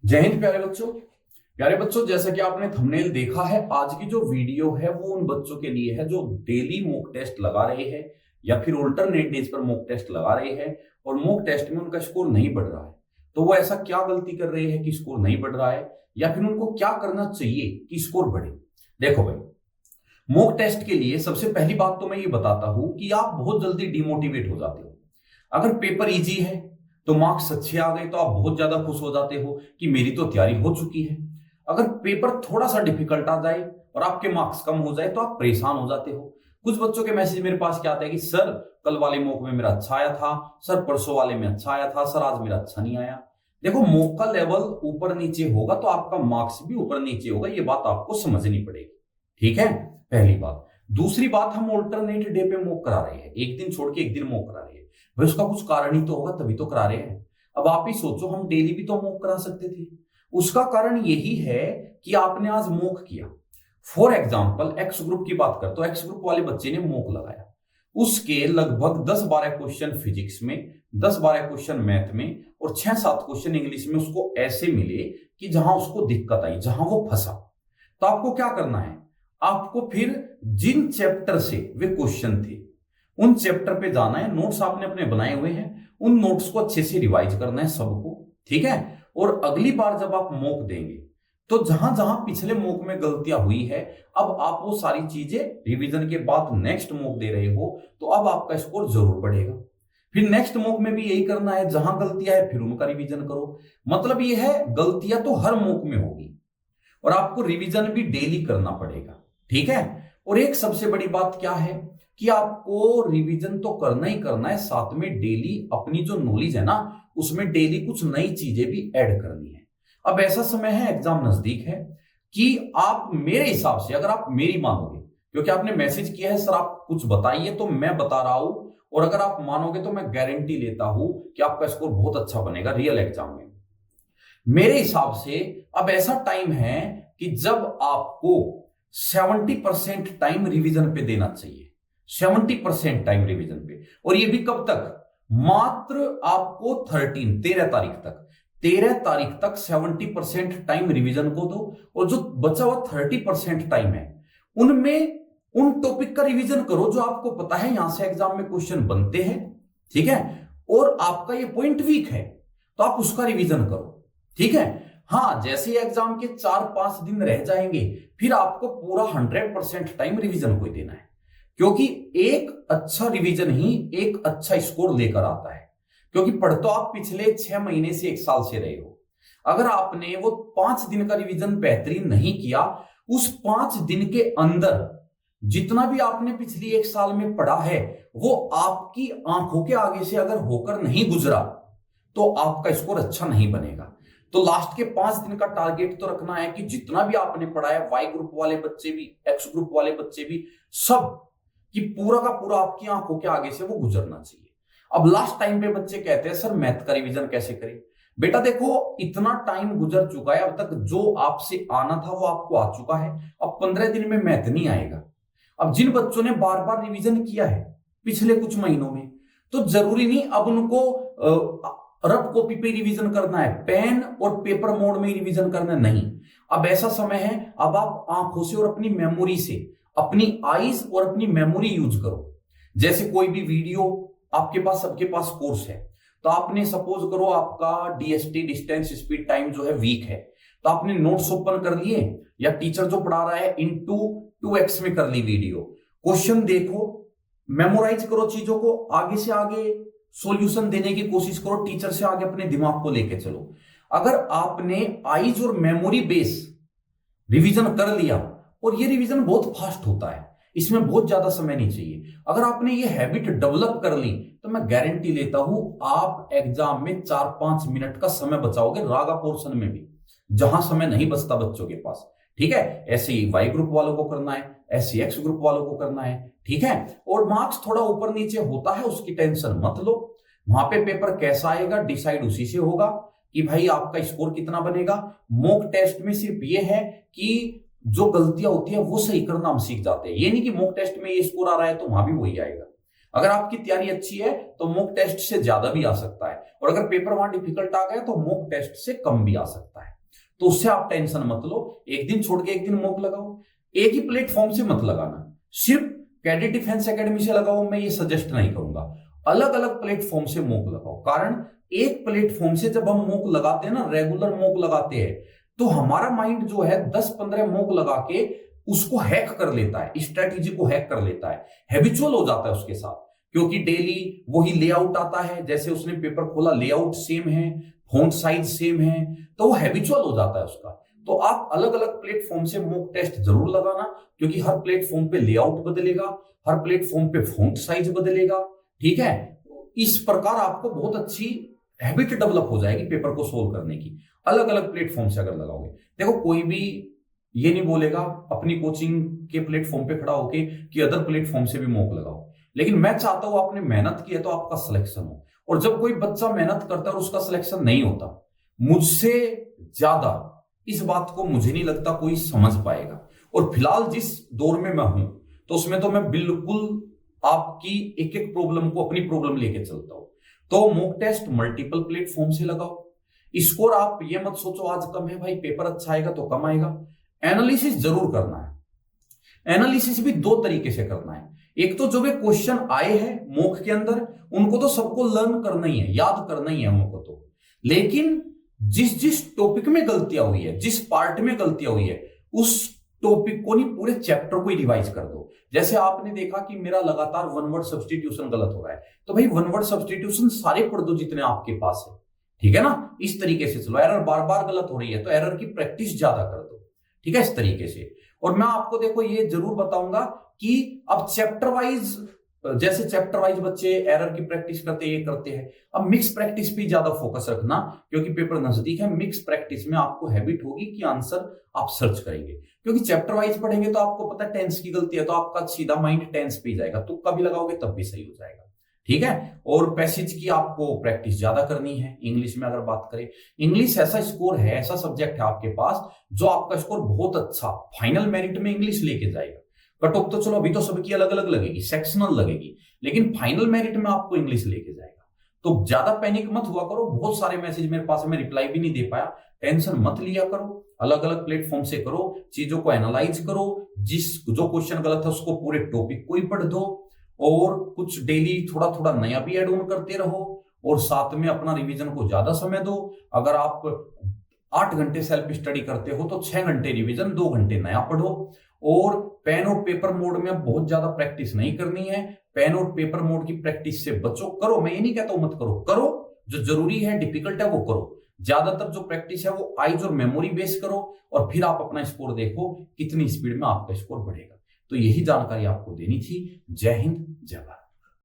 जय हिंद प्यारे बच्चों, जैसा कि आपने थंबनेल देखा है, आज की जो वीडियो है वो उन बच्चों के लिए है जो डेली मॉक टेस्ट लगा रहे हैं या फिर अल्टरनेट डेज पर मॉक टेस्ट लगा रहे हैं और मॉक टेस्ट में उनका स्कोर नहीं बढ़ रहा है। तो वो ऐसा क्या गलती कर रहे हैं कि स्कोर नहीं बढ़ रहा है, या फिर उनको क्या करना चाहिए कि स्कोर बढ़े। देखो भाई, मॉक टेस्ट के लिए सबसे पहली बात तो मैं ये बताता हूं कि आप बहुत जल्दी डिमोटिवेट हो जाते हो। अगर पेपर इजी है तो मार्क्स अच्छे आ गए तो आप बहुत ज्यादा खुश हो जाते हो कि मेरी तो तैयारी हो चुकी है। अगर पेपर थोड़ा सा डिफिकल्ट आ जाए और आपके मार्क्स कम हो जाए तो आप परेशान हो जाते हो। कुछ बच्चों के मैसेज मेरे पास क्या आते हैं कि सर कल वाले मॉक में मेरा अच्छा आया था, सर परसों वाले में अच्छा आया था, सर आज मेरा अच्छा नहीं आया। देखो, मॉक का लेवल ऊपर नीचे होगा तो आपका मार्क्स भी ऊपर नीचे होगा, ये बात आपको समझनी पड़ेगी। ठीक है, पहली बात। दूसरी बात, हम ऑल्टरनेट डे पे मॉक करा रहे हैं, एक दिन छोड़ के एक दिन मॉक करा रहे हैं। भाई उसका कुछ कारण ही तो होगा, तभी तो करा रहे हैं। अब आप ही सोचो, हम डेली भी तो मॉक करा सकते थे। उसका कारण यही है कि आपने आज मॉक किया। फॉर एग्जाम्पल एक्स ग्रुप की बात कर, तो एक्स ग्रुप वाले बच्चे ने मॉक लगाया, उसके लगभग 10-12 क्वेश्चन फिजिक्स में, 10-12 क्वेश्चन मैथ में और 6-7 क्वेश्चन इंग्लिश में उसको ऐसे मिले कि जहां उसको दिक्कत आई, जहां वो फंसा। तो आपको क्या करना है, आपको फिर जिन चैप्टर से वे क्वेश्चन थे उन चैप्टर पे जाना है। नोट्स आपने अपने बनाए हुए हैं, उन नोट्स को अच्छे से रिवाइज करना है सबको। ठीक है, और अगली बार जब आप मॉक देंगे तो जहां जहां पिछले मॉक में गलतियां हुई है, अब आप वो सारी चीजें रिवीजन के बाद नेक्स्ट मॉक दे रहे हो तो अब आपका स्कोर जरूर बढ़ेगा। फिर नेक्स्ट मॉक में भी यही करना है, जहां गलतियां है फिर उनका रिवीजन करो। मतलब ये है, गलतियां तो हर मॉक में होगी और आपको रिवीजन भी डेली करना पड़ेगा। ठीक है, और एक सबसे बड़ी बात क्या है कि आपको रिवीजन तो करना ही करना है, साथ में डेली अपनी जो नॉलेज है ना उसमें डेली कुछ नई चीजें भी ऐड करनी है। अब ऐसा समय है, एग्जाम नजदीक है, कि आप मेरे हिसाब से, अगर आप मेरी मानोगे, क्योंकि आपने मैसेज किया है सर आप कुछ बताइए, तो मैं बता रहा हूं, और अगर आप मानोगे तो मैं गारंटी लेता हूं कि आपका स्कोर बहुत अच्छा बनेगा रियल एग्जाम में। मेरे हिसाब से अब ऐसा टाइम है कि जब आपको 70% टाइम रिवीजन पे देना चाहिए, 70% टाइम रिवीजन पे। और ये भी कब तक, मात्र आपको 13 तारीख तक, 13 तारीख तक 70% टाइम रिवीजन को दो, और जो बचा हुआ 30% टाइम है उनमें उन टॉपिक का रिवीजन करो जो आपको पता है यहां से एग्जाम में क्वेश्चन बनते हैं। ठीक है, और आपका ये पॉइंट वीक है तो आप उसका रिवीजन करो। ठीक है, हाँ, जैसे एग्जाम के 4-5 दिन रह जाएंगे फिर आपको पूरा 100% टाइम रिवीजन को ही देना है, क्योंकि एक अच्छा रिवीजन ही एक अच्छा स्कोर लेकर आता है। क्योंकि पढ़ तो आप पिछले 6 महीने से 1 साल से रहे हो, अगर आपने वो 5 दिन का रिवीजन बेहतरीन नहीं किया, उस 5 दिन के अंदर जितना भी आपने पिछली 1 साल में पढ़ा है वो आपकी आंखों के आगे से अगर होकर नहीं गुजरा तो आपका स्कोर अच्छा नहीं बनेगा। तो लास्ट के 5 दिन का टारगेट तो रखना है कि जितना भी आपने पढ़ा है, वाई ग्रुप वाले बच्चे भी, एक्स ग्रुप वाले बच्चे भी, सब कि पूरा का पूरा आपकी आंखों के आगे से वो गुजरना चाहिए। अब लास्ट टाइम पे बच्चे कहते हैं सर मैथ का रिवीजन कैसे करें। बेटा देखो, इतना टाइम गुजर चुका है, अब तक जो आपसे आना था वो आपको आ चुका है। अब 15 दिन में मैथ नहीं आएगा। अब जिन बच्चों ने बार बार रिवीजन किया है पिछले कुछ महीनों में, तो जरूरी नहीं अब उनको रफ कॉपी पे रिवीजन करना है, पेन और पेपर मोड में रिवीजन करना नहीं। अब ऐसा समय है, अब आप आंखों से और अपनी मेमोरी से, अपनी आईज और अपनी मेमोरी यूज करो। जैसे कोई भी वीडियो आपके पास, सबके पास कोर्स है, तो आपने सपोज करो आपका डीएसटी डिस्टेंस स्पीड टाइम जो है वीक है, तो आपने नोट्स ओपन कर लिए या टीचर जो पढ़ा रहा है इनटू 2x में कर ली वीडियो, क्वेश्चन देखो, मेमोराइज करो चीजों को, आगे से आगे सॉल्यूशन देने की कोशिश करो, टीचर से आगे अपने दिमाग को लेके चलो। अगर आपने आईज और मेमोरी बेस रिवीजन कर लिया, और ये रिवीजन बहुत फास्ट होता है, इसमें बहुत ज्यादा समय नहीं चाहिए, अगर आपने ये हैबिट डेवलप कर ली तो मैं गारंटी लेता हूं आप एग्जाम में 4-5 मिनट का समय बचाओगे, रागा पोर्शन में भी जहां समय नहीं बचता बच्चों के पास। ठीक है, ऐसे ही वाई ग्रुप वालों को करना है, ऐसे एक्स ग्रुप वालों को करना है। ठीक है, और मार्क्स थोड़ा ऊपर नीचे होता है, उसकी टेंशन मत लो, वहां पे पेपर कैसा आएगा डिसाइड उसी से होगा कि भाई आपका स्कोर कितना बनेगा। मॉक टेस्ट में सिर्फ ये है कि जो गलतियां होती है वो सही करना हम सीख जाते हैं, ये नहीं कि मॉक टेस्ट में ये स्कोर आ रहा है तो वहां भी वही आएगा। अगर आपकी तैयारी अच्छी है तो मॉक टेस्ट से ज्यादा भी आ सकता है, और अगर पेपर वहां डिफिकल्ट आ गया तो मॉक टेस्ट से कम भी आ सकता है। तो उससे आप टेंशन मत लो, एक दिन छोड़ के एक दिन मॉक लगाओ। एक ही प्लेटफॉर्म से मत लगाना, सिर्फ कैडेट डिफेंस एकेडमी से लगाओ, मैं ये सजेस्ट नहीं करूंगा। अलग अलग प्लेटफॉर्म से मॉक लगाओ, कारण एक प्लेटफॉर्म से जब हम मॉक लगाते हैं ना, रेगुलर मॉक लगाते हैं, तो हमारा माइंड जो है 10-15 मॉक लगा के उसको हैक कर लेता है, स्ट्रेटेजी को हैक कर लेता है, हैबिचुअल हो जाता है उसके साथ, क्योंकि डेली वही लेआउट आता है, जैसे उसने पेपर खोला लेआउट सेम है, फॉन्ट साइज सेम है, तो वो हैबिचुअल हो जाता है उसका। तो आप अलग अलग प्लेटफॉर्म से मॉक टेस्ट जरूर लगाना, क्योंकि हर प्लेटफॉर्म पे लेआउट बदलेगा, हर प्लेटफॉर्म पे फॉन्ट साइज बदलेगा, ठीक है। इस प्रकार आपको बहुत अच्छी हैबिट डेवलप हो जाएगी पेपर को सोल्व करने की, अलग अलग प्लेटफॉर्म से अगर लगाओगे। देखो कोई भी ये नहीं बोलेगा अपनी कोचिंग के प्लेटफॉर्म पे खड़ा होके कि अदर प्लेटफॉर्म से भी मॉक लगाओ, लेकिन मैं चाहता हूं आपने मेहनत की है तो आपका सिलेक्शन हो। और जब कोई बच्चा मेहनत करता है और उसका सिलेक्शन नहीं होता, मुझसे ज्यादा इस बात को मुझे नहीं लगता कोई समझ पाएगा। और फिलहाल जिस दौर में मैं हूं, तो उसमें तो मैं बिल्कुल आपकी एक एक प्रॉब्लम को अपनी प्रॉब्लम लेके चलता हूं। तो मॉक टेस्ट मल्टीपल प्लेटफॉर्म से लगाओ। स्कोर आप ये मत सोचो आज कम है भाई, पेपर अच्छा आएगा तो कम आएगा। एनालिसिस जरूर करना है। एनालिसिस भी दो तरीके से करना है। एक तो जो भी क्वेश्चन आए हैं मॉक के अंदर, उनको तो सबको लर्न करना ही है, याद करना ही है उनको तो, लेकिन जिस जिस टॉपिक में गलतियां हुई है, जिस पार्ट में गलतियां हुई है, उस टॉपिक को नहीं पूरे चैप्टर को ही रिवाइज कर दो। जैसे आपने देखा कि मेरा लगातार वन वर्ड सब्स्टिट्यूशन गलत हो रहा है, तो भाई वन वर्ड सब्स्टिट्यूशन सारे पढ़ दो जितने आपके पास है, ठीक है ना। इस तरीके से चलो। एरर बार बार गलत हो रही है तो एरर की प्रैक्टिस ज्यादा कर दो, ठीक है, इस तरीके से। और मैं आपको देखो ये जरूर बताऊंगा कि अब चैप्टर वाइज, जैसे चैप्टर वाइज बच्चे एरर की प्रैक्टिस करते ये करते हैं, अब मिक्स प्रैक्टिस पे ज्यादा फोकस रखना, क्योंकि पेपर नजदीक है। मिक्स प्रैक्टिस में आपको हैबिट होगी कि आंसर आप सर्च करेंगे, क्योंकि चैप्टर वाइज पढ़ेंगे तो आपको पता है टेंस की गलती है तो आपका सीधा माइंड टेंस पे जाएगा, तुक्का भी लगाओगे तब भी सही हो जाएगा, ठीक है। और पैसेज की आपको प्रैक्टिस ज्यादा करनी है। इंग्लिश में अगर बात करें, इंग्लिश ऐसा स्कोर है, ऐसा सब्जेक्ट है आपके पास जो आपका स्कोर बहुत अच्छा फाइनल मेरिट में इंग्लिश लेके जाएगा। कट ऑफ तो चलो अभी तो सबकी अलग अलग लगेगी, सेक्शनल लगेगी, लेकिन फाइनल मेरिट में आपको इंग्लिश लेके जाएगा। तो ज्यादा पैनिक मत हुआ करो। बहुत सारे मैसेज मेरे पास है, मैं रिप्लाई भी नहीं दे पाया, टेंशन मत लिया करो। अलग अलग प्लेटफॉर्म से करो, चीजों को एनालाइज करो, जो क्वेश्चन गलत है उसको पूरे टॉपिक को ही पढ़ दो, और कुछ डेली थोड़ा थोड़ा नया भी ऐड ऑन करते रहो, और साथ में अपना रिवीजन को ज्यादा समय दो। अगर आप 8 घंटे सेल्फ स्टडी करते हो तो 6 घंटे रिवीजन, 2 घंटे नया पढ़ो। और पेन और पेपर मोड में बहुत ज्यादा प्रैक्टिस नहीं करनी है। पेन और पेपर मोड की प्रैक्टिस से बचो। करो, मैं ये नहीं कहता हूं मत करो, करो जो जरूरी है, डिफिकल्ट है वो करो। ज्यादातर जो प्रैक्टिस है वो आइज और मेमोरी बेस करो, और फिर आप अपना स्कोर देखो कितनी स्पीड में आपका स्कोर बढ़ेगा। तो यही जानकारी आपको देनी थी। जय हिंद, जय भारत।